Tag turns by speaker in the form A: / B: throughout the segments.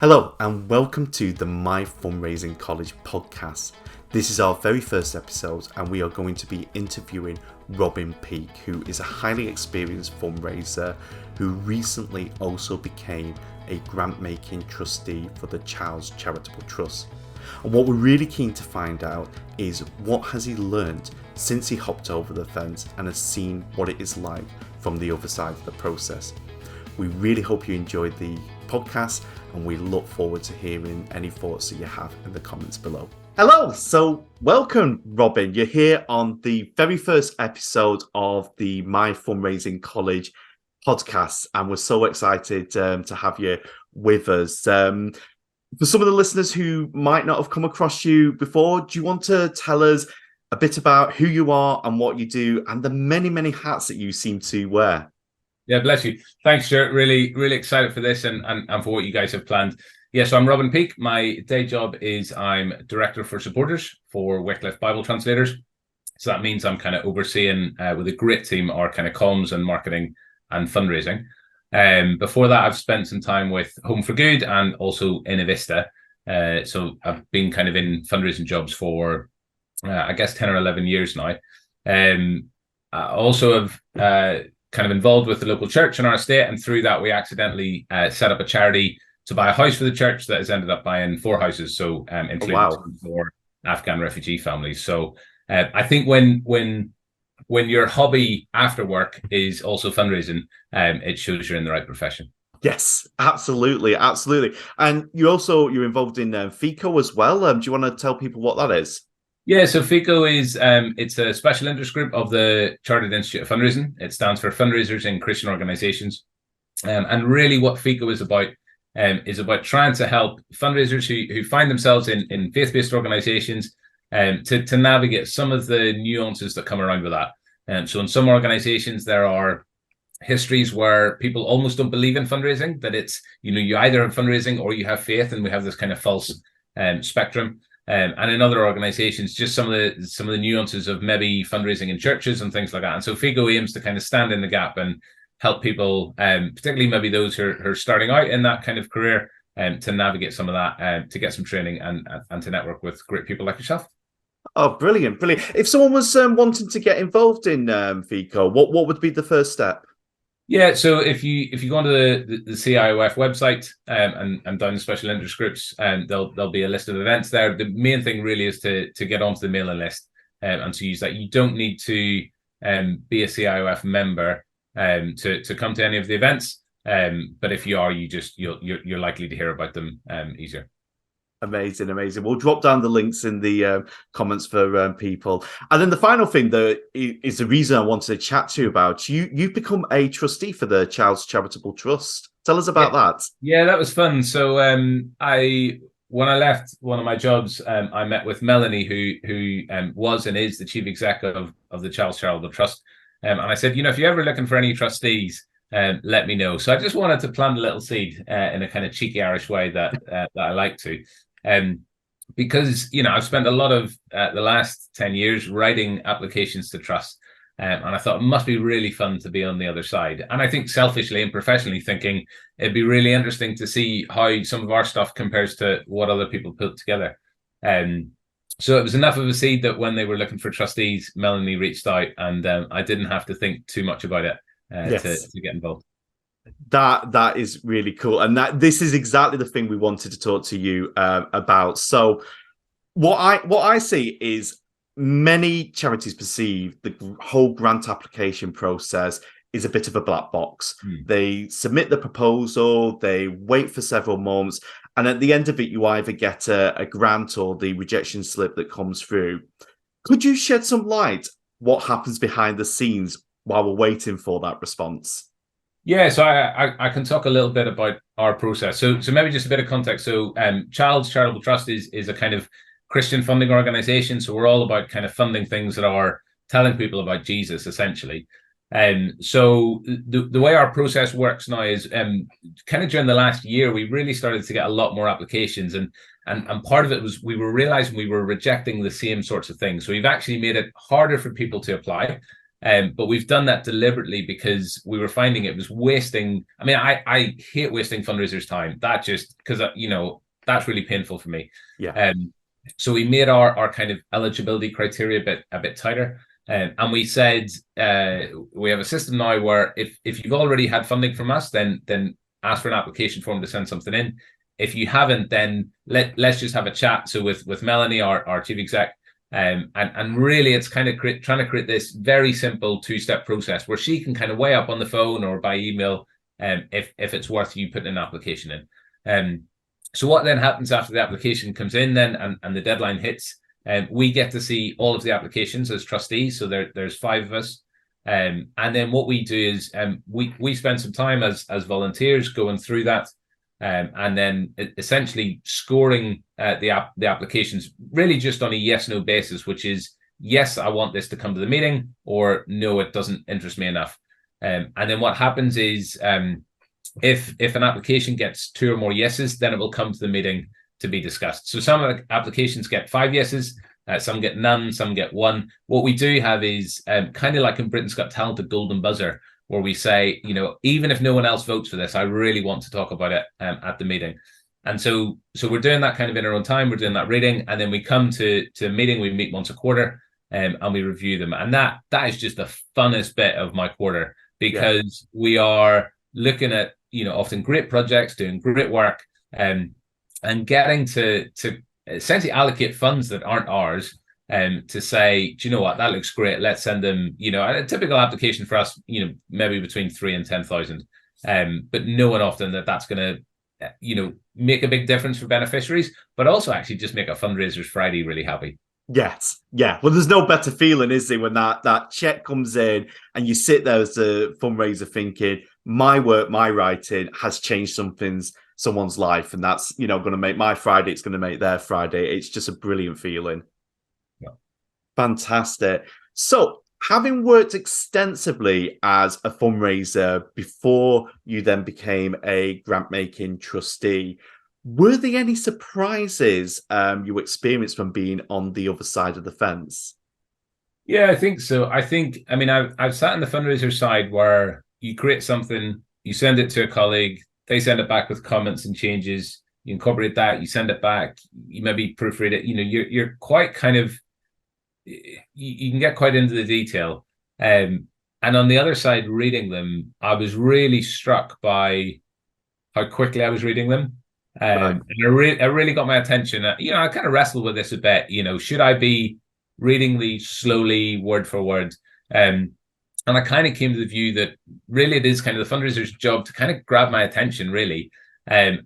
A: Hello and welcome to the My Fundraising College podcast. This is our very first episode and we are going to be interviewing Robin Peake, who is a highly experienced fundraiser who recently also became a grant-making trustee for the Child's Charitable Trust. And what we're really keen to find out is what has he learned since he hopped over the fence and has seen what it is like from the other side of the process. We really hope you enjoyed the podcast and we look forward to hearing any thoughts that you have in the comments below. Hello, so welcome Robin. You're here on the very first episode of the My Fundraising College podcast and we're so excited to have you with us. For some of the listeners who might not have come across you before, do you want to tell us a bit about who you are and what you do and the many hats that you seem to wear?
B: Yeah, bless you. Thanks, Stuart. Really excited for this and for what you guys have planned. Yeah, so I'm Robin Peake. My day job is I'm Director for Supporters for Wycliffe Bible Translators. So that means I'm kind of overseeing with a great team our kind of comms and marketing and fundraising. Before that, I've spent some time with Home for Good and also Innovista. So I've been kind of in fundraising jobs for, I guess, 10 or 11 years now. I also have kind of involved with the local church in our estate, and through that we accidentally set up a charity to buy a house for the church that has ended up buying 4 houses, so including 4 Afghan refugee families. So I think when your hobby after work is also fundraising, it shows you're in the right profession.
A: Yes, absolutely. And you're involved in Fico as well. Do you want to tell people what that is?
B: Yeah, so Fico is it's a special interest group of the Chartered Institute of Fundraising. It stands for Fundraisers in Christian Organizations. And really what Fico is about trying to help fundraisers who find themselves in faith-based organizations to navigate some of the nuances that come around with that. So in some organizations, there are histories where people almost don't believe in fundraising, that it's, you either have fundraising or you have faith, and we have this kind of false spectrum. And in other organizations, just some of the nuances of maybe fundraising in churches and things like that. And so Fico aims to kind of stand in the gap and help people, particularly maybe those who are starting out in that kind of career, to navigate some of that, to get some training and to network with great people like yourself.
A: Oh, brilliant. If someone was wanting to get involved in Fico, what would be the first step?
B: Yeah, so if you go onto the CIofF website and down the special interest groups, there'll be a list of events there. The main thing really is to get onto the mailing list and to use that. You don't need to be a CIofF member to come to any of the events, but if you are, you're likely to hear about them easier.
A: Amazing. We'll drop down the links in the comments for people. And then the final thing that is the reason I wanted to chat to you about. You've become a trustee for the Child's Charitable Trust. Tell us about that.
B: Yeah, that was fun. So when I left one of my jobs, I met with Melanie, who was and is the chief exec of the Child's Charitable Trust. And I said, if you're ever looking for any trustees, let me know. So I just wanted to plant a little seed in a kind of cheeky Irish way that I like to. Because I've spent a lot of the last 10 years writing applications to trust, and I thought it must be really fun to be on the other side. And I think selfishly and professionally thinking it'd be really interesting to see how some of our stuff compares to what other people put together. So it was enough of a seed that when they were looking for trustees, Melanie reached out, and I didn't have to think too much about it to get involved.
A: That is really cool, and this is exactly the thing we wanted to talk to you about. So what I see is many charities perceive the whole grant application process is a bit of a black box. They submit the proposal, they wait for several months, and at the end of it you either get a grant or the rejection slip that comes through. Could you shed some light what happens behind the scenes while we're waiting for that response?
B: Yeah, so I can talk a little bit about our process. So maybe just a bit of context. So Child's Charitable Trust is a kind of Christian funding organization. So we're all about kind of funding things that are telling people about Jesus, essentially. So the way our process works now is kind of during the last year, we really started to get a lot more applications. And part of it was we were realizing we were rejecting the same sorts of things. So we've actually made it harder for people to apply. But we've done that deliberately because we were finding it was wasting. I mean, I hate wasting fundraisers' time. That just because that's really painful for me.
A: Yeah.
B: So we made our kind of eligibility criteria a bit tighter. And we said we have a system now where if you've already had funding from us, then ask for an application form to send something in. If you haven't, then let's just have a chat. So with Melanie, our chief exec, and really it's kind of trying to create this very simple 2-step process where she can kind of weigh up on the phone or by email if it's worth you putting an application in. So what then happens after the application comes in then and the deadline hits, we get to see all of the applications as trustees. So there's 5 of us. And then what we do is we spend some time as volunteers going through that, and then essentially scoring the applications really just on a yes/no basis, which is yes, I want this to come to the meeting, or no, it doesn't interest me enough. And then what happens is if an application gets 2 or more yeses, then it will come to the meeting to be discussed. So some of the applications get 5 yeses, some get none, some get 1. What we do have is kind of like in Britain's Got Talent, a golden buzzer, where we say, even if no one else votes for this, I really want to talk about it at the meeting. And so we're doing that kind of in our own time. We're doing that reading, and then we come to a meeting. We meet once a quarter, and we review them. And that is just the funnest bit of my quarter, because we are looking at often great projects, doing great work, and getting to essentially allocate funds that aren't ours, to say, do you know what, that looks great, let's send them, a typical application for us, maybe between 3 and 10,000, but knowing often that's going to, make a big difference for beneficiaries, but also actually just make a Fundraisers Friday really happy.
A: Yes. Yeah. Well, there's no better feeling, is there, when that check comes in and you sit there as a fundraiser thinking, my work, my writing has changed someone's life, and that's going to make my Friday, it's going to make their Friday. It's just a brilliant feeling.
B: Yeah.
A: Fantastic. So having worked extensively as a fundraiser before you then became a grant making trustee, were there any surprises you experienced from being on the other side of the fence?
B: Yeah, I think so. I've sat on the fundraiser side where you create something, you send it to a colleague, they send it back with comments and changes. You incorporate that, you send it back, you maybe proofread it. You're quite kind of, you can get quite into the detail. And on the other side, reading them, I was really struck by how quickly I was reading them. And it really got my attention. I kind of wrestled with this a bit. Should I be reading these slowly, word for word? And I kind of came to the view that really it is kind of the fundraiser's job to kind of grab my attention, really. And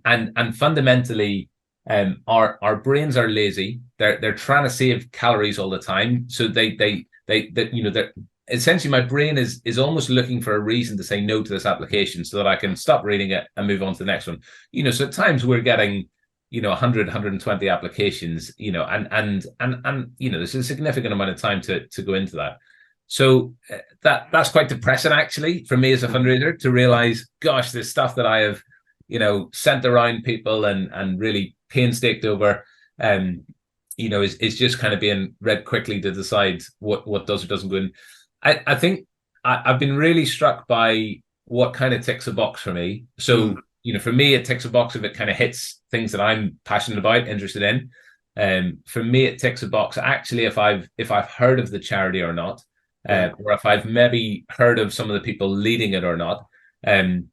B: fundamentally, our brains are lazy. They're trying to save calories all the time. So they're essentially, my brain is almost looking for a reason to say no to this application so that I can stop reading it and move on to the next one. So at times we're getting 100, 120 applications, and there's a significant amount of time to go into that. So that's quite depressing, actually, for me as a fundraiser, to realize, gosh, this stuff that I have, sent around people and really painstaked over, is just kind of being read quickly to decide what does or doesn't go in. I think I've been really struck by what kind of ticks a box for me. So, for me, it ticks a box if it kind of hits things that I'm passionate about, interested in. For me, it ticks a box actually if I've heard of the charity or not. Or if I've maybe heard of some of the people leading it or not. And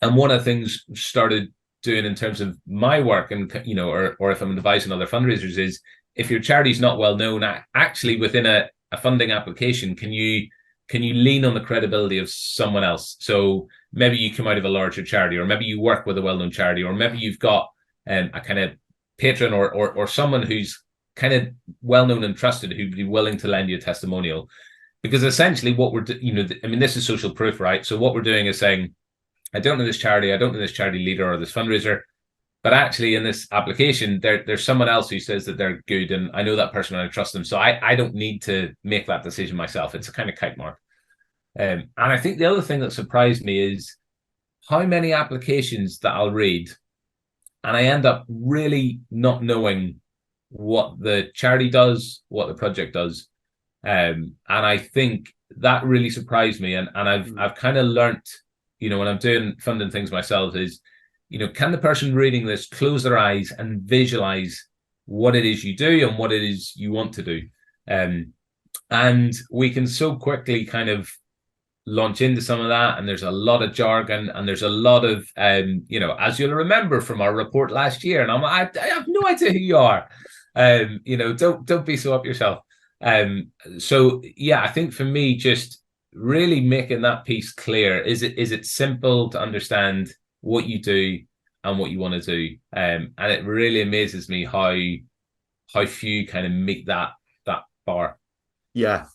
B: one of the things started doing in terms of my work, and or if I'm advising other fundraisers, is if your charity's not well known, actually within a funding application, can you lean on the credibility of someone else? So maybe you come out of a larger charity, or maybe you work with a well-known charity, or maybe you've got a kind of patron or someone who's kind of well-known and trusted who'd be willing to lend you a testimonial. Because essentially what we're, this is social proof, right? So what we're doing is saying, I don't know this charity, I don't know this charity leader or this fundraiser, but actually in this application, there's someone else who says that they're good, and I know that person and I trust them. So I don't need to make that decision myself. It's a kind of kite mark. And I think the other thing that surprised me is how many applications that I'll read, and I end up really not knowing what the charity does, what the project does. And I think that really surprised me. And I've kind of learnt, when I'm doing funding things myself is, can the person reading this close their eyes and visualize what it is you do and what it is you want to do? And we can so quickly kind of launch into some of that, and there's a lot of jargon, and there's a lot of as you'll remember from our report last year, and I have no idea who you are. Don't be so up yourself. So yeah, I think for me, just really making that piece clear. Is it simple to understand what you do and what you want to do? And it really amazes me how few kind of meet that bar.
A: Yeah.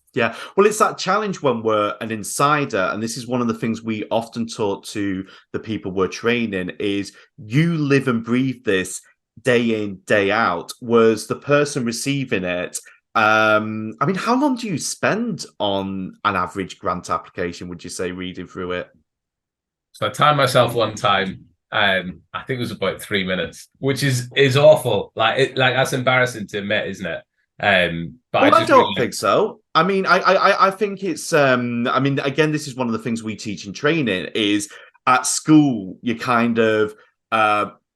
A: Well, it's that challenge when we're an insider, and this is one of the things we often taught to the people we're training is you live and breathe this day in, day out, whereas the person receiving it, how long do you spend on an average grant application, would you say, reading through it?
B: So I timed myself one time. I think it was about 3 minutes, which is awful. Like that's embarrassing to admit, isn't it? But
A: I don't think so. I think it's again, this is one of the things we teach in training is at school you're kind of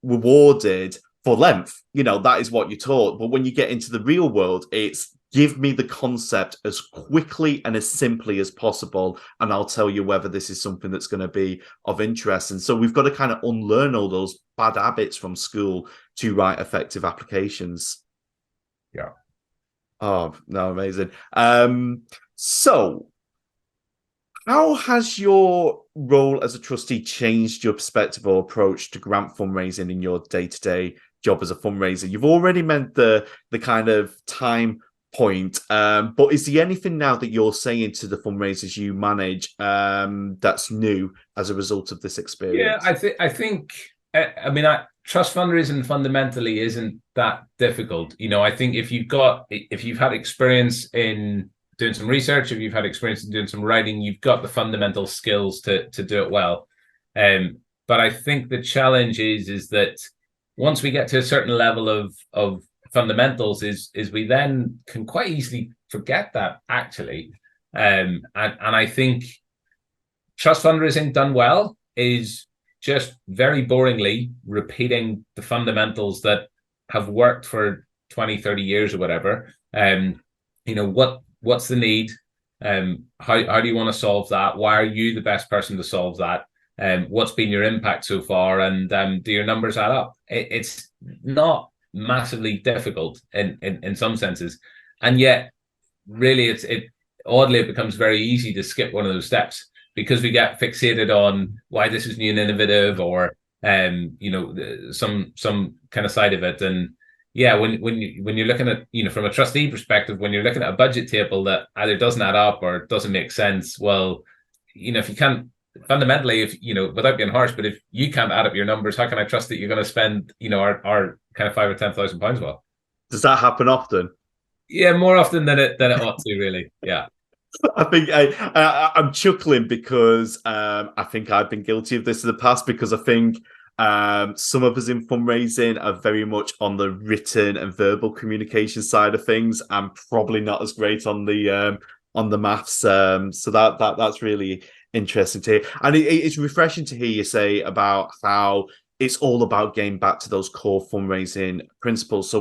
A: rewarded for length. That is what you're taught. But when you get into the real world, it's give me the concept as quickly and as simply as possible, and I'll tell you whether this is something that's going to be of interest. And so we've got to kind of unlearn all those bad habits from school to write effective applications.
B: Yeah.
A: Oh, no, amazing. So how has your role as a trustee changed your perspective or approach to grant fundraising in your day-to-day job as a fundraiser? You've already meant the kind of time point, but is there anything now that you're saying to the fundraisers you manage that's new as a result of this experience?
B: Yeah, I think trust fundraising fundamentally isn't that difficult. I think if you've had experience in doing some research, if you've had experience in doing some writing, you've got the fundamental skills to do it well. But I think the challenge is that once we get to a certain level of fundamentals, is we then can quite easily forget that actually. And I think trust fundraising done well is just very boringly repeating the fundamentals that have worked for 20, 30 years or whatever. What's the need? How do you want to solve that? Why are you the best person to solve that? What's been your impact so far? And do your numbers add up? It's not massively difficult in some senses. And yet, really, it becomes very easy to skip one of those steps, because we get fixated on why this is new and innovative, or some kind of side of it. And yeah, when you're looking at, from a trustee perspective, when you're looking at a budget table that either doesn't add up or doesn't make sense, well, if you can't fundamentally, if without being harsh, but if you can't add up your numbers, how can I trust that you're going to spend our kind of £5,000 or £10,000 well?
A: Does that happen often?
B: Yeah, more often than it ought to, really. Yeah.
A: I think I'm chuckling because I think I've been guilty of this in the past, because I think some of us in fundraising are very much on the written and verbal communication side of things. I'm probably not as great on the maths. So that's really interesting to hear. And it's refreshing to hear you say about how it's all about getting back to those core fundraising principles. So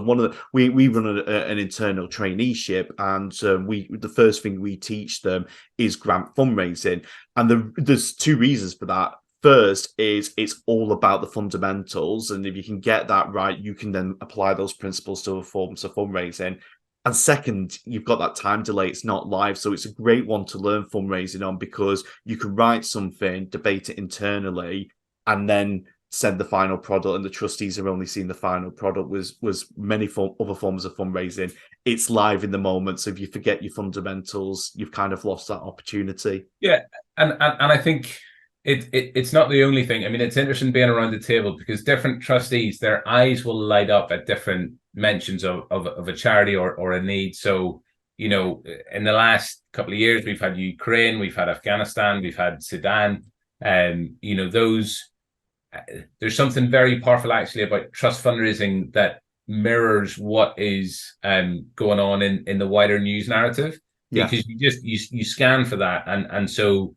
A: we run an internal traineeship, and the first thing we teach them is grant fundraising, and there's two reasons for that. First is it's all about the fundamentals, and if you can get that right, you can then apply those principles to other forms of fundraising. And second, you've got that time delay. It's not live. So it's a great one to learn fundraising on, because you can write something, debate it internally, and then send the final product, and the trustees are only seeing the final product. Was many other forms of fundraising, it's live in the moment. So if you forget your fundamentals, you've kind of lost that opportunity.
B: Yeah, and I think it's not the only thing. I mean, it's interesting being around the table, because different trustees, their eyes will light up at different mentions of a charity or a need. So, in the last couple of years, we've had Ukraine, we've had Afghanistan, we've had Sudan, and there's something very powerful actually about trust fundraising that mirrors what is going on in the wider news narrative.
A: Yeah.
B: because you scan for that, and so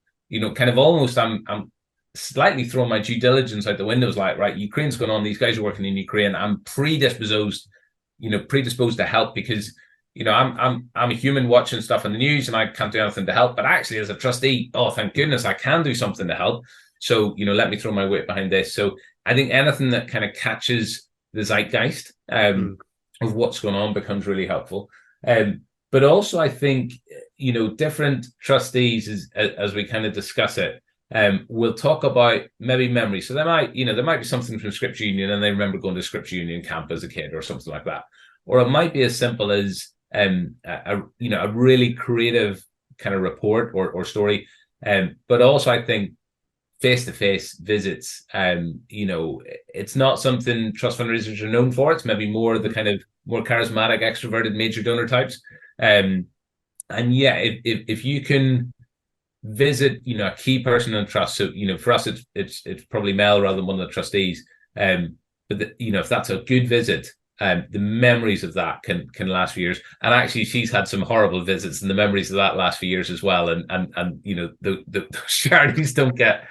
B: kind of almost I'm slightly throwing my due diligence out the window. Like, right, Ukraine's going on, these guys are working in Ukraine. I'm predisposed to help because I'm a human watching stuff on the news and I can't do anything to help. But actually, as a trustee, oh thank goodness, I can do something to help. So let me throw my weight behind this. So I think anything that kind of catches the zeitgeist of what's going on becomes really helpful. But also, I think different trustees, as we kind of discuss it, we'll talk about maybe memory. So there might be something from Scripture Union and they remember going to Scripture Union camp as a kid or something like that. Or it might be as simple as a really creative kind of report or story. But also I think face-to-face visits, it's not something trust fundraisers are known for. It's maybe more the kind of more charismatic, extroverted major donor types. And yeah, if you can visit, a key person in trust. So, for us, it's probably Mel rather than one of the trustees. But if that's a good visit, the memories of that can last for years. And actually, she's had some horrible visits, and the memories of that last for years as well. And the charities don't get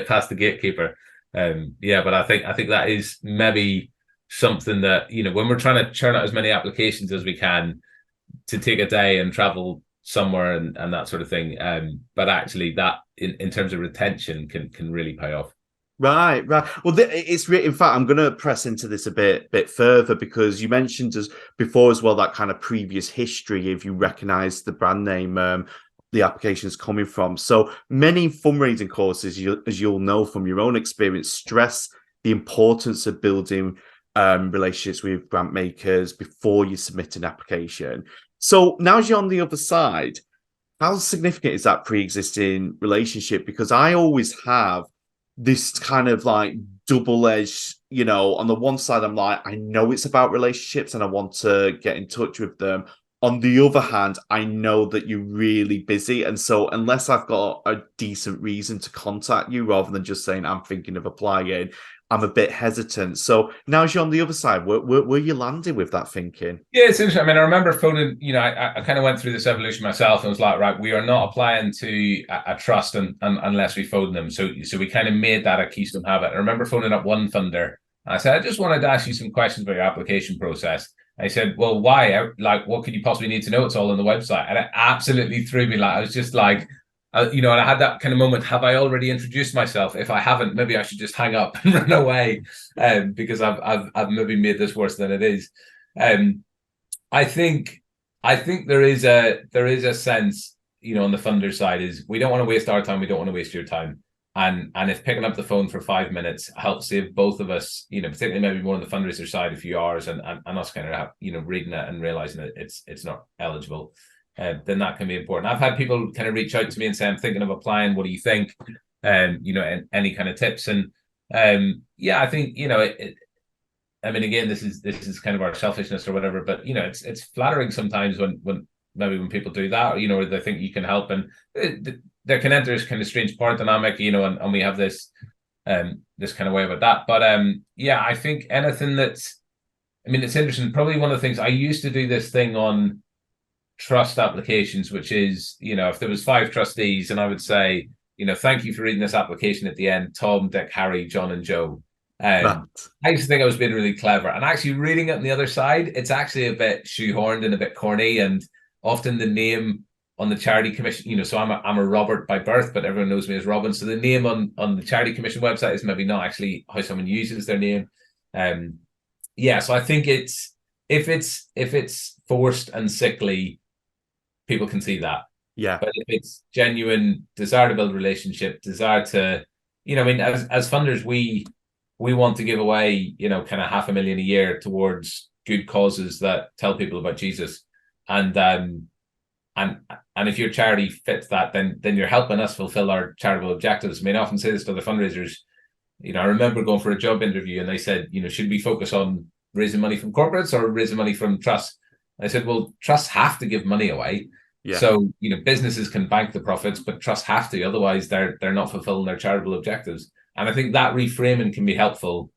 B: past the gatekeeper. But I think that is maybe something that when we're trying to churn out as many applications as we can to take a day and travel somewhere and that sort of thing. But actually, that in terms of retention can really pay off.
A: Right. Well, it's in fact, I'm going to press into this a bit further because you mentioned as before as well that kind of previous history. If you recognise the brand name, the application is coming from. So many fundraising courses, as you'll know from your own experience, stress the importance of building relationships with grant makers before you submit an application. So now as you're on the other side, how significant is that pre-existing relationship? Because I always have this kind of like double-edged, on the one side, I'm like, I know it's about relationships and I want to get in touch with them. On the other hand, I know that you're really busy. And so unless I've got a decent reason to contact you rather than just saying I'm thinking of applying, I'm a bit hesitant. So now as you're on the other side, where you landed with that thinking?
B: Yeah, it's interesting. I mean, I remember phoning, I kind of went through this evolution myself and was like, right, we are not applying to a trust unless we phone them. So we kind of made that a keystone habit. I remember phoning up one funder. And I said, I just wanted to ask you some questions about your application process. I said, well, why? Like, what could you possibly need to know? It's all on the website. And it absolutely threw me. Like, I was just like, and I had that kind of moment. Have I already introduced myself? If I haven't, maybe I should just hang up and run away, because I've maybe made this worse than it is. I think there is a sense, on the funder side is we don't want to waste our time. We don't want to waste your time. And if picking up the phone for 5 minutes helps save both of us, particularly maybe more on the fundraiser side, a few hours, and us kind of reading it and realizing that it's not eligible. Then that can be important. I've had people kind of reach out to me and say, I'm thinking of applying. What do you think? And any kind of tips. And I think, I mean, again, this is kind of our selfishness or whatever, but it's flattering sometimes when people do that, or they think you can help, and there can enter this kind of strange power dynamic, and we have this kind of way about that. But I think anything it's interesting. Probably one of the things I used to do this thing on trust applications, which is, if there was 5 trustees and I would say, thank you for reading this application at the end, Tom, Dick, Harry, John, and Joe. I used to think I was being really clever, and actually reading it on the other side, it's actually a bit shoehorned and a bit corny, and often the name on the charity commission, so I'm a Robert by birth, but everyone knows me as Robin. So the name on the charity commission website is maybe not actually how someone uses their name. So I think if it's forced and sickly, people can see that.
A: Yeah.
B: But if it's genuine desire to build relationship, desire to, as funders, we want to give away, kind of $500,000 a year towards good causes that tell people about Jesus. And if your charity fits that, then you're helping us fulfill our charitable objectives. I often say this to other fundraisers. I remember going for a job interview and they said, should we focus on raising money from corporates or raising money from trusts? I said, well, trusts have to give money away. Yeah. So, businesses can bank the profits, but trusts have to, otherwise they're not fulfilling their charitable objectives. And I think that reframing can be helpful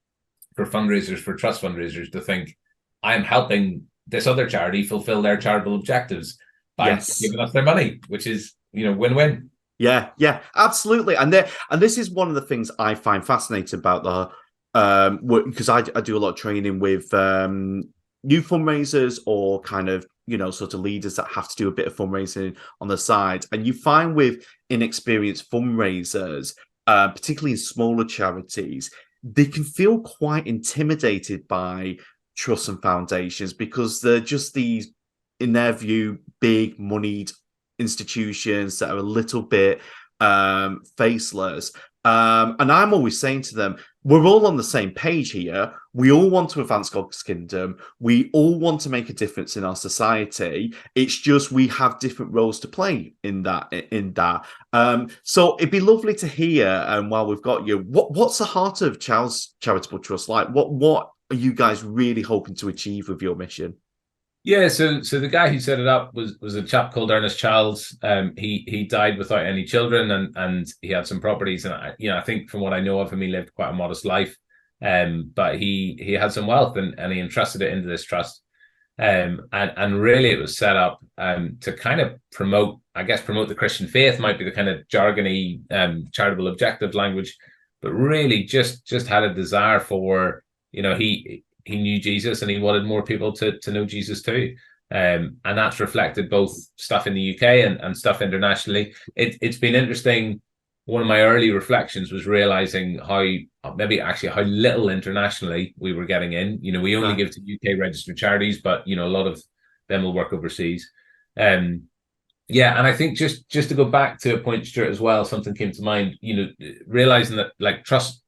B: for fundraisers, for trust fundraisers, to think, I'm helping this other charity fulfill their charitable objectives. by
A: Yes.
B: giving us their money, which is, win-win.
A: Yeah, absolutely. And this is one of the things I find fascinating about the because I do a lot of training with new fundraisers or kind of sort of leaders that have to do a bit of fundraising on the side. And you find with inexperienced fundraisers, particularly in smaller charities, they can feel quite intimidated by trusts and foundations because they're just these, in their view, big moneyed institutions that are a little bit faceless. And I'm always saying to them, we're all on the same page here. We all want to advance God's kingdom. We all want to make a difference in our society. It's just we have different roles to play in that. So it'd be lovely to hear. And while we've got you, what's the heart of Charles Charitable Trust like? What are you guys really hoping to achieve with your mission?
B: Yeah, so the guy who set it up was a chap called Ernest Childs. He died without any children, and he had some properties, and I think from what I know of him, he lived quite a modest life. But he had some wealth, and he entrusted it into this trust. And really it was set up to kind of promote the Christian faith, might be the kind of jargony charitable objective language, but really just had a desire for, he knew Jesus and he wanted more people to know Jesus too. And that's reflected both stuff in the UK and stuff internationally. It's been interesting. One of my early reflections was realizing how little internationally we were getting in. We only give to UK registered charities, but a lot of them will work overseas. Yeah, and I think just to go back to a point, Stuart, as well, something came to mind. Realizing that like trust.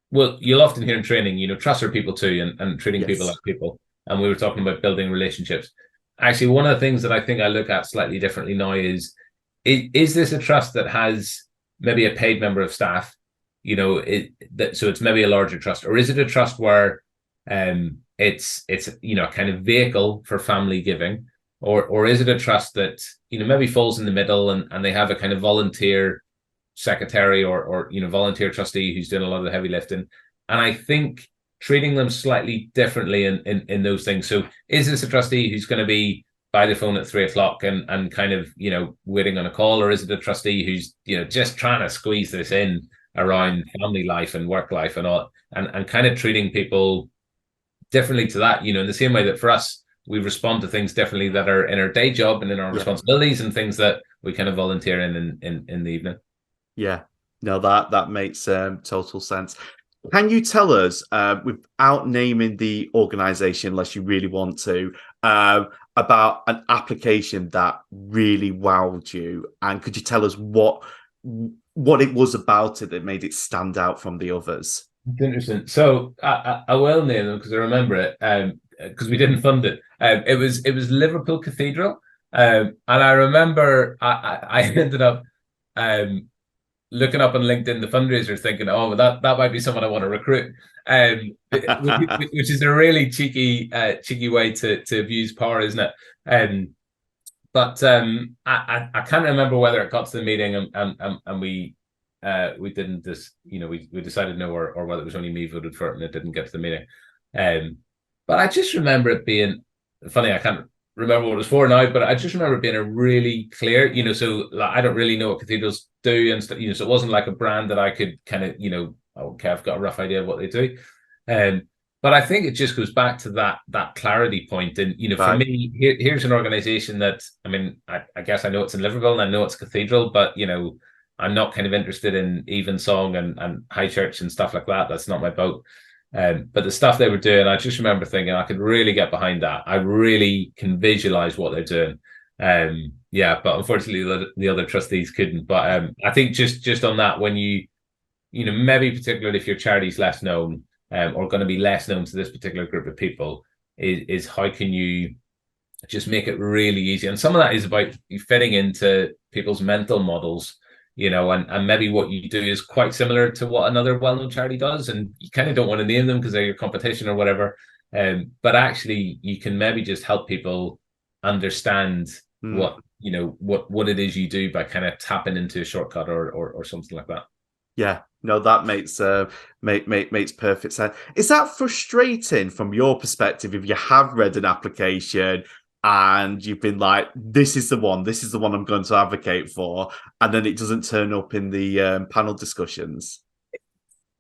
B: Well, you'll often hear in training, trust are people too, and treating people like people. And we were talking about building relationships. Actually, one of the things that I think I look at slightly differently now is this a trust that has maybe a paid member of staff? So it's maybe a larger trust, or is it a trust where it's a kind of vehicle for family giving, or is it a trust that maybe falls in the middle and they have a kind of volunteer secretary or volunteer trustee who's doing a lot of the heavy lifting? And I think treating them slightly differently in those things. So is this a trustee who's going to be by the phone at 3:00 and kind of waiting on a call, or is it a trustee who's just trying to squeeze this in around family life and work life and all, and kind of treating people differently to that, in the same way that for us we respond to things differently that are in our day job and in our responsibilities, and things that we kind of volunteer in the evening.
A: Yeah, no, that makes total sense. Can you tell us, without naming the organization, unless you really want to, about an application that really wowed you? And could you tell us what it was about it that made it stand out from the others?
B: It's interesting. So I will name them because I remember it, because we didn't fund it. It was Liverpool Cathedral, and I remember I ended up looking up on LinkedIn the fundraiser, thinking, oh, that might be someone I want to recruit, which is a really cheeky way to abuse power, isn't it? But I can't remember whether it got to the meeting and we didn't we decided no, or whether it was only me voted for it and it didn't get to the meeting. But I just remember it being funny. I can't remember what it was for now, but I just remember it being a really clear, so like, I don't really know what cathedrals do and stuff, so it wasn't like a brand that I could kind of, okay, I've got a rough idea of what they do. But I think it just goes back to that clarity point. And, for me, here's an organization that, I guess I know it's in Liverpool and I know it's Cathedral, but, I'm not kind of interested in evensong and high church and stuff like that. That's not my boat. But the stuff they were doing, I just remember thinking I could really get behind that. I really can visualize what they're doing. But unfortunately the other trustees couldn't. But I think just on that, when maybe particularly if your charity's less known, or going to be less known to this particular group of people, is how can you just make it really easy? And some of that is about fitting into people's mental models, and maybe what you do is quite similar to what another well-known charity does, and you kind of don't want to name them because they're your competition or whatever. But actually, you can maybe just help people understand what it is you do by kind of tapping into a shortcut or something like that.
A: Yeah, no, that makes perfect sense. Is that frustrating from your perspective if you have read an application and you've been like, this is the one I'm going to advocate for, and then it doesn't turn up in the panel discussions?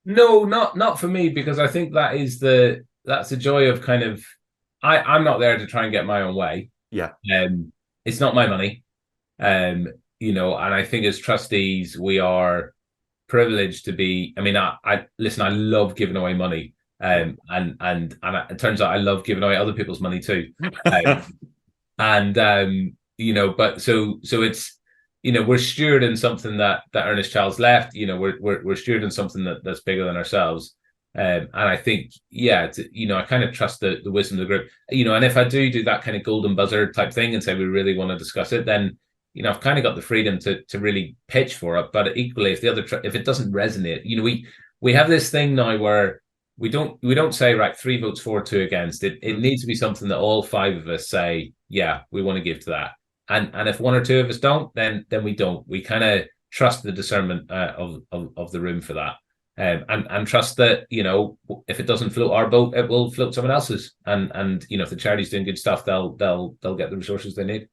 B: No, not for me, because I think that's the joy of kind of, I'm not there to try and get my own way.
A: Yeah.
B: It's not my money. And I think as trustees, we are privileged to be. I mean, I listen, I love giving away money. And it turns out I love giving away other people's money too. But so it's, we're stewarding something that Ernest Childs left. We're stewarding something that's bigger than ourselves. And I think, I kind of trust the wisdom of the group. And if I do that kind of golden buzzer type thing and say we really want to discuss it, then I've kind of got the freedom to really pitch for it. But equally, if if it doesn't resonate, we have this thing now where we don't say, right, 3 votes for, 2 against. It needs to be something that all 5 of us say, yeah, we want to give to that. And if 1 or 2 of us don't, then we don't. We kind of trust the discernment of the room for that. And trust that, if it doesn't float our boat, it will float someone else's. And if the charity's doing good stuff, they'll get the resources they need.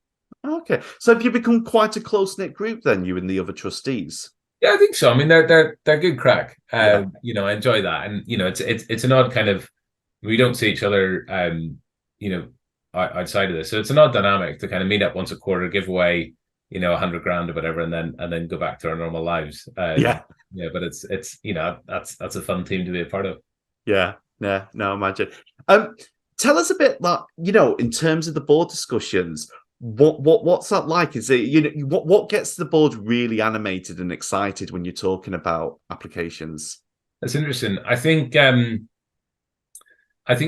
A: Okay, so have you become quite a close-knit group then, you and the other trustees?
B: Yeah, I think so. I mean, they're good crack. I enjoy that, and it's an odd kind of, we don't see each other, outside of this, so it's an odd dynamic to kind of meet up once a quarter, give away, 100 grand or whatever, and then go back to our normal lives. But it's that's a fun team to be a part of.
A: Yeah, no, imagine. Tell us a bit, like, in terms of the board discussions. What's that like? Is it, what gets the board really animated and excited when you're talking about applications?
B: That's interesting. I think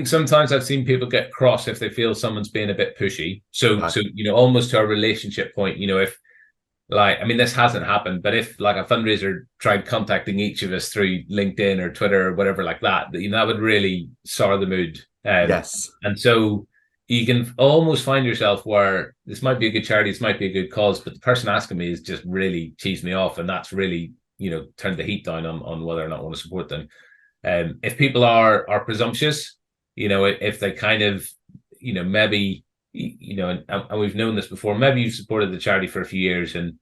B: sometimes I've seen people get cross if they feel someone's being a bit pushy. So almost to our relationship point, if, like, I mean, this hasn't happened, but if like a fundraiser tried contacting each of us through LinkedIn or Twitter or whatever like that, that would really sour the mood.
A: Yes.
B: And so you can almost find yourself where this might be a good charity, this might be a good cause, but the person asking me is just really cheesed me off, and that's really, turned the heat down on whether or not I want to support them. If people are presumptuous, if they kind of, maybe, and we've known this before, maybe you've supported the charity for a few years and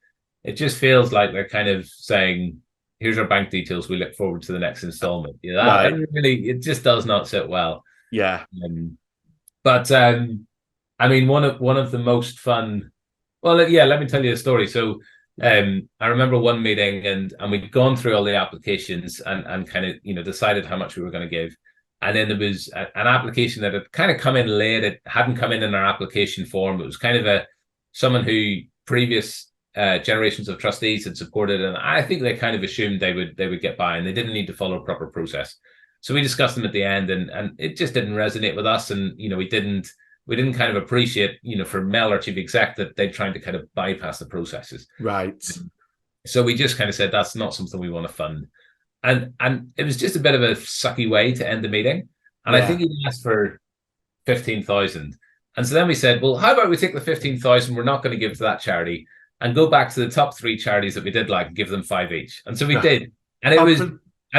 B: it just feels like they're kind of saying, here's our bank details, we look forward to the next installment. That really, it just does not sit well.
A: Yeah.
B: But I mean, one of the most fun. Well, let me tell you a story. So I remember one meeting, and we'd gone through all the applications and kind of decided how much we were going to give, and then there was an application that had kind of come in late. It hadn't come in our application form. It was kind of someone who previous generations of trustees had supported, and I think they kind of assumed they would get by, and they didn't need to follow a proper process. So we discussed them at the end, and it just didn't resonate with us, and we didn't kind of appreciate, for Mel, our chief exec, that they're trying to kind of bypass the processes.
A: Right.
B: So we just kind of said that's not something we want to fund, and it was just a bit of a sucky way to end the meeting. And I think he asked for 15,000, and so then we said, well, how about we take the 15,000 we're not going to give to that charity and go back to the top 3 charities that we did like and give them 5 each. And so we did, and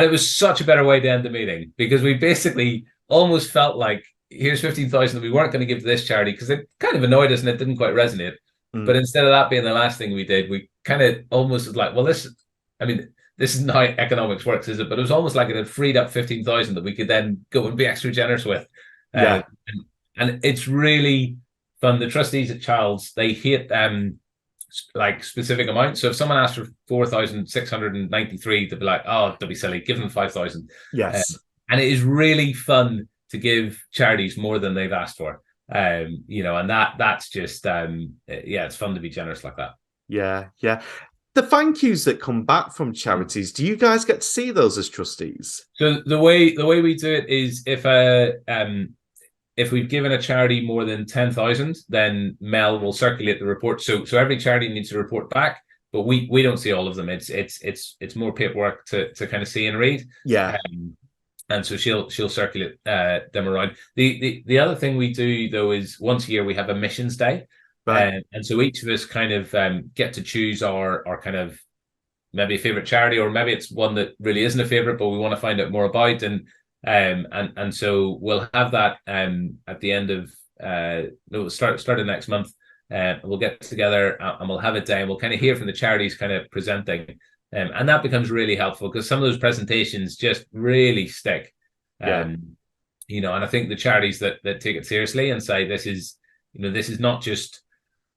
B: it was such a better way to end the meeting, because we basically almost felt like, here's 15,000 that we weren't going to give to this charity because it kind of annoyed us and it didn't quite resonate. But instead of that being the last thing we did, we kind of almost was like, well, this isn't how economics works, is it? But it was almost like it had freed up 15,000 that we could then go and be extra generous with. And it's really fun. The trustees at Childs, they hate like specific amounts. So if someone asks for 4,693, they'll be like, oh, don't be silly, give them 5,000.
A: Yes.
B: And it is really fun to give charities more than they've asked for. And that's just it's fun to be generous like that.
A: Yeah. The thank yous that come back from charities, do you guys get to see those as trustees?
B: So the way we do it is, if we've given a charity more than 10,000, then Mel will circulate the report. So every charity needs to report back, but we don't see all of them. It's more paperwork to kind of see and read.
A: Yeah.
B: And so she'll circulate them around. The other thing we do though is once a year we have a missions day. Right. And so each of us kind of get to choose our kind of maybe a favorite charity, or maybe it's one that really isn't a favorite, but we want to find out more about. And so we'll have that at the end of no, started next month. We'll get together and we'll have a day and we'll kind of hear from the charities kind of presenting. And that becomes really helpful because some of those presentations just really stick. You know, and I think the charities that take it seriously and say this is not just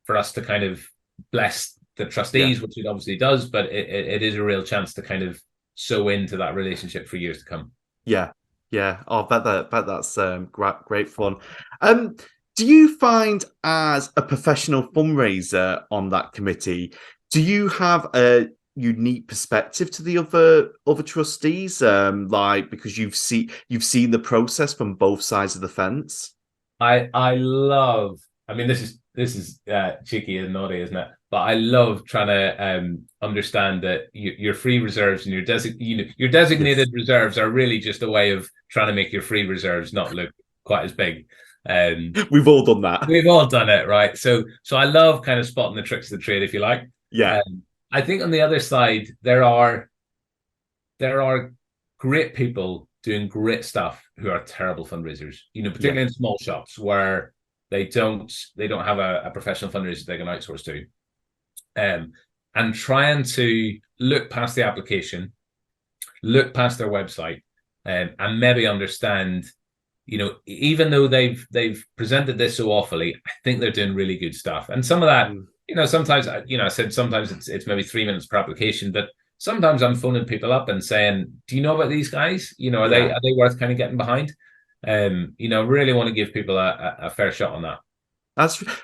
B: for us to kind of bless the trustees, which it obviously does, but it is a real chance to kind of sow into that relationship for years to come.
A: Yeah. Oh, I bet that's great fun. Do you find as a professional fundraiser on that committee, do you have a unique perspective to the other trustees? Like because you've seen the process from both sides of the fence?
B: I love. I mean, this is cheeky and naughty, isn't it? But I love trying to understand that your free reserves and your designated reserves are really just a way of trying to make your free reserves not look quite as big.
A: We've all done that.
B: We've all done it, right? So I love kind of spotting the tricks of the trade, if you like.
A: Yeah.
B: I think on the other side there are great people doing great stuff who are terrible fundraisers. You know, particularly in small shops where they don't have a professional fundraiser they can outsource to. And trying to look past the application, look past their website, and maybe understand, you know, even though they've presented this so awfully, I think they're doing really good stuff. And some of that, you know, sometimes, you know, I said sometimes it's maybe 3 minutes per application, but sometimes I'm phoning people up and saying, "Do you know about these guys? You know, are they worth kind of getting behind?" You know, really want to give people a fair shot on that.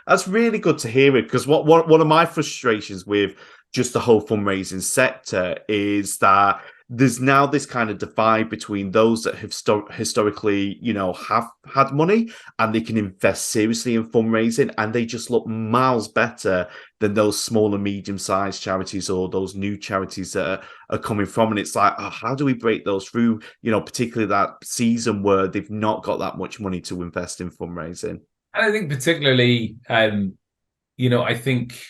A: That's really good to hear it, because one of my frustrations with just the whole fundraising sector is that there's now this kind of divide between those that have historically, you know, have had money and they can invest seriously in fundraising, and they just look miles better than those small and medium-sized charities or those new charities that are coming from. And it's like, oh, how do we break those through? You know, particularly that season where they've not got that much money to invest in fundraising.
B: And I think particularly, you know, I think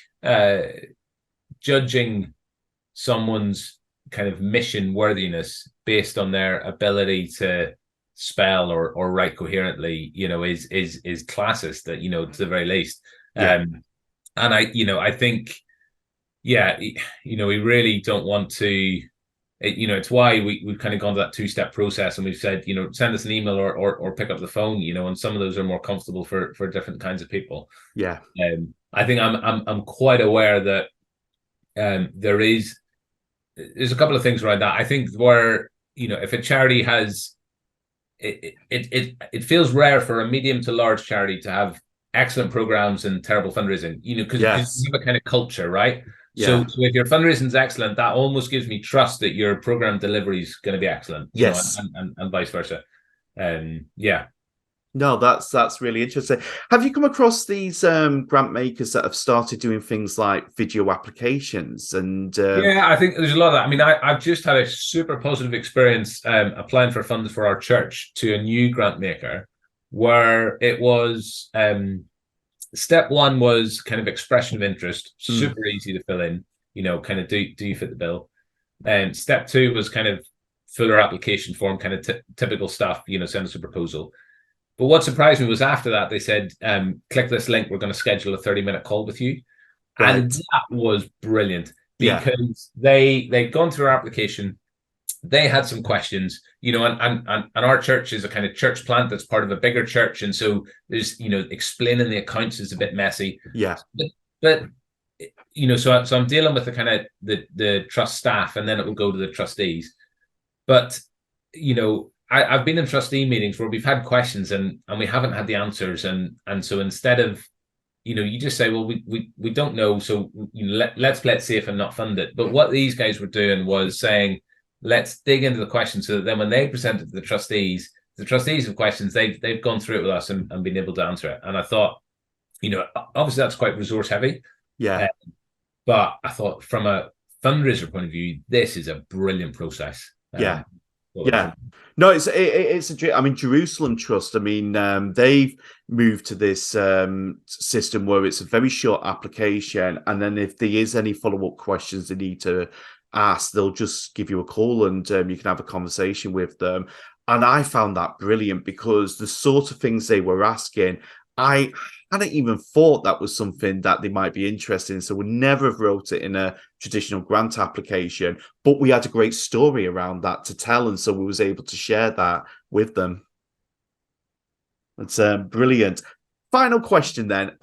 B: judging someone's kind of mission worthiness based on their ability to spell or write coherently, you know, is classist, that, you know, to the very least. And I think, you know, we really don't want to. You know, it's why we've kind of gone to that two-step process, and we've said, you know, send us an email or pick up the phone, you know, and some of those are more comfortable for different kinds of people.
A: Yeah.
B: I think I'm quite aware that there's a couple of things around that. I think where, you know, if a charity has it feels rare for a medium to large charity to have excellent programs and terrible fundraising, you know, because you have a kind of culture, right? So if your fundraising is excellent, that almost gives me trust that your program delivery is going to be excellent. You know, and vice versa.
A: No, that's really interesting. Have you come across these grant makers that have started doing things like video applications? And
B: I think there's a lot of that. I mean, I've just had a super positive experience applying for funds for our church to a new grant maker, where it was step one was kind of expression of interest, super easy to fill in, you know, kind of do you fit the bill? And step two was kind of fuller application form, kind of typical stuff, you know, send us a proposal. But what surprised me was after that, they said, click this link, we're going to schedule a 30-minute call with you. Right. And that was brilliant because they'd gone through our application. They had some questions, you know, and our church is a kind of church plant that's part of a bigger church. And so there's, you know, explaining the accounts is a bit messy.
A: Yeah.
B: But you know, so I'm dealing with the kind of the trust staff, and then it will go to the trustees. But, you know, I've been in trustee meetings where we've had questions and we haven't had the answers. And so instead of, you know, you just say, well, we don't know. So, you know, let's play it safe and not fund it. But what these guys were doing was saying, let's dig into the questions, so that then when they present it to the trustees have questions, they've gone through it with us and been able to answer it. And I thought, you know, obviously that's quite resource heavy. Yeah. But I thought from a fundraiser point of view, this is a brilliant process.
A: No, it's I mean, Jerusalem Trust, I mean, they've moved to this system where it's a very short application, and then if there is any follow-up questions they need to ask, they'll just give you a call and you can have a conversation with them. And I found that brilliant, because the sort of things they were asking, I hadn't even thought that was something that they might be interested in. So we never have wrote it in a traditional grant application, but we had a great story around that to tell. And so we was able to share that with them. That's brilliant. Final question then.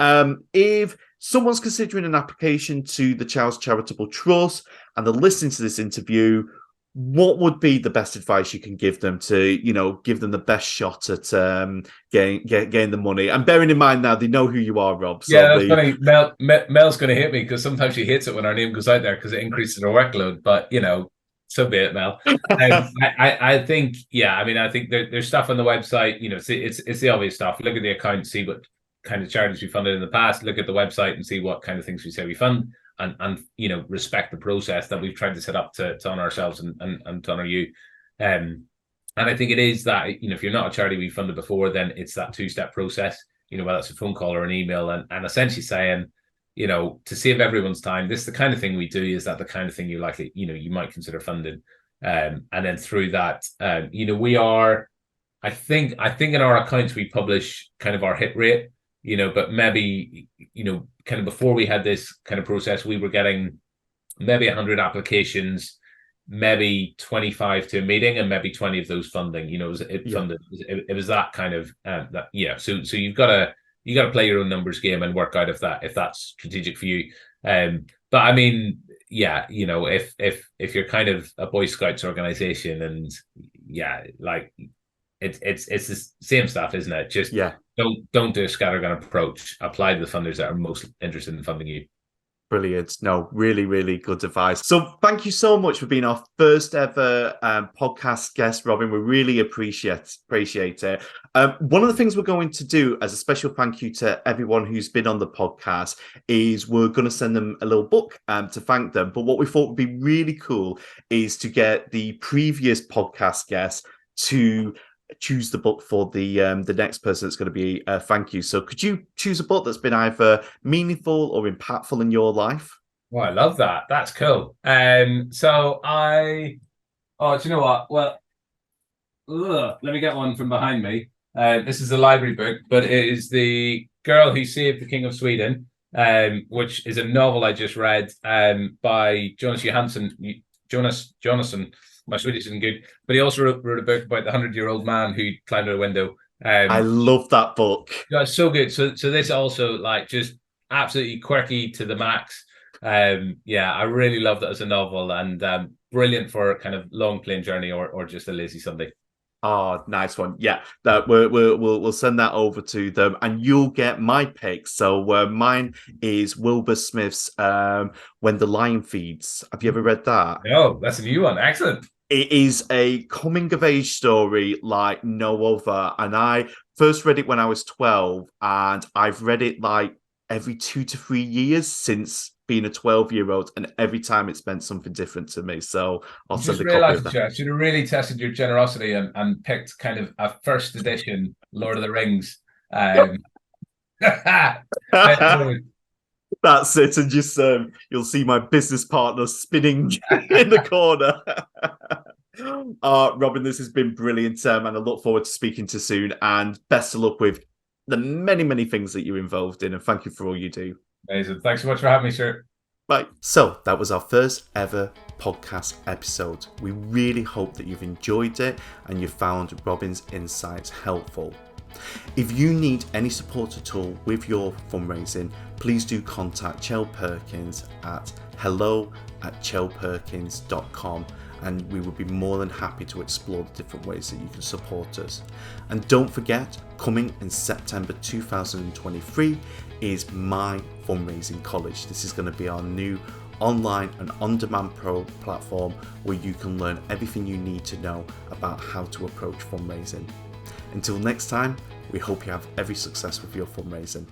A: If someone's considering an application to the Charles Charitable Trust and they're listening to this interview, what would be the best advice you can give them to, give them the best shot at getting the money? And bearing in mind now, they know who you are, Rob. So
B: Yeah, that's funny. Mel's going to hit me because sometimes she hates it when our name goes out there because it increases her workload. But, so be it, Mel. I think, I think there's stuff on the website. It's the obvious stuff. Look at the account, see what kind of charities we funded in the past. Look at the website and see what kind of things we say we fund. And respect the process that we've tried to set up to honor ourselves and to honor you. And I think it is that, if you're not a charity we've funded before, then it's that two-step process, whether it's a phone call or an email, and essentially saying, to save everyone's time, this is the kind of thing we do, is that the kind of thing you likely, you might consider funding. And then through that, we are, I think in our accounts, we publish kind of our hit rate, but maybe, kind of before we had this kind of process, we were getting maybe 100 applications, maybe 25 to a meeting, and maybe 20 of those funding. It was that kind of that. Yeah. So you got to play your own numbers game and work out if that's strategic for you. But I mean, yeah, if you're kind of a Boy Scouts organization, and it's the same stuff, isn't it? Just don't do a scattergun approach. Apply to the funders that are most interested in funding you.
A: Brilliant. No, really, really good advice. So thank you so much for being our first ever podcast guest, Robin. We really appreciate it. One of the things we're going to do as a special thank you to everyone who's been on the podcast is we're going to send them a little book to thank them. But what we thought would be really cool is to get the previous podcast guests to choose the book for the next person that's going to be thank you. So could you choose a book that's been either meaningful or impactful in your life?
B: Well, I love that. That's cool. Do you know what? Well, let me get one from behind me. This is a library book, but it is The Girl Who Saved the King of Sweden, which is a novel I just read by Jonas Jonasson. My Swedish isn't good, but he also wrote a book about the 100-year-old man who climbed out a window.
A: I love that book.
B: Yeah, it's so good. So this also just absolutely quirky to the max. I really loved it as a novel, and brilliant for kind of long plane journey or just a lazy Sunday.
A: Oh, nice one. Yeah, that we'll send that over to them, and you'll get my pick. So mine is Wilbur Smith's When the Lion Feeds. Have you ever read that?
B: No, that's a new one. Excellent.
A: It is a coming-of-age story like no other. And I first read it when I was 12, and I've read it like every 2 to 3 years since being a 12-year-old, and every time it's meant something different to me. So I'll send a copy of that.
B: I should have really tested your generosity and picked kind of a first edition Lord of the Rings.
A: That's it, and just you'll see my business partner spinning in the corner. Robin, this has been brilliant, and I look forward to speaking to you soon, and best of luck with the many, many things that you're involved in, and thank you for all you do.
B: Amazing. Thanks so much for having me, sir.
A: Bye. So that was our first ever podcast episode. We really hope that you've enjoyed it and you found Robin's insights helpful. If you need any support at all with your fundraising, please do contact Chel Perkins at hello@chelperkins.com, and we would be more than happy to explore the different ways that you can support us. And don't forget, coming in September 2023 is My Fundraising College. This is going to be our new online and on-demand platform where you can learn everything you need to know about how to approach fundraising. Until next time, we hope you have every success with your fundraising.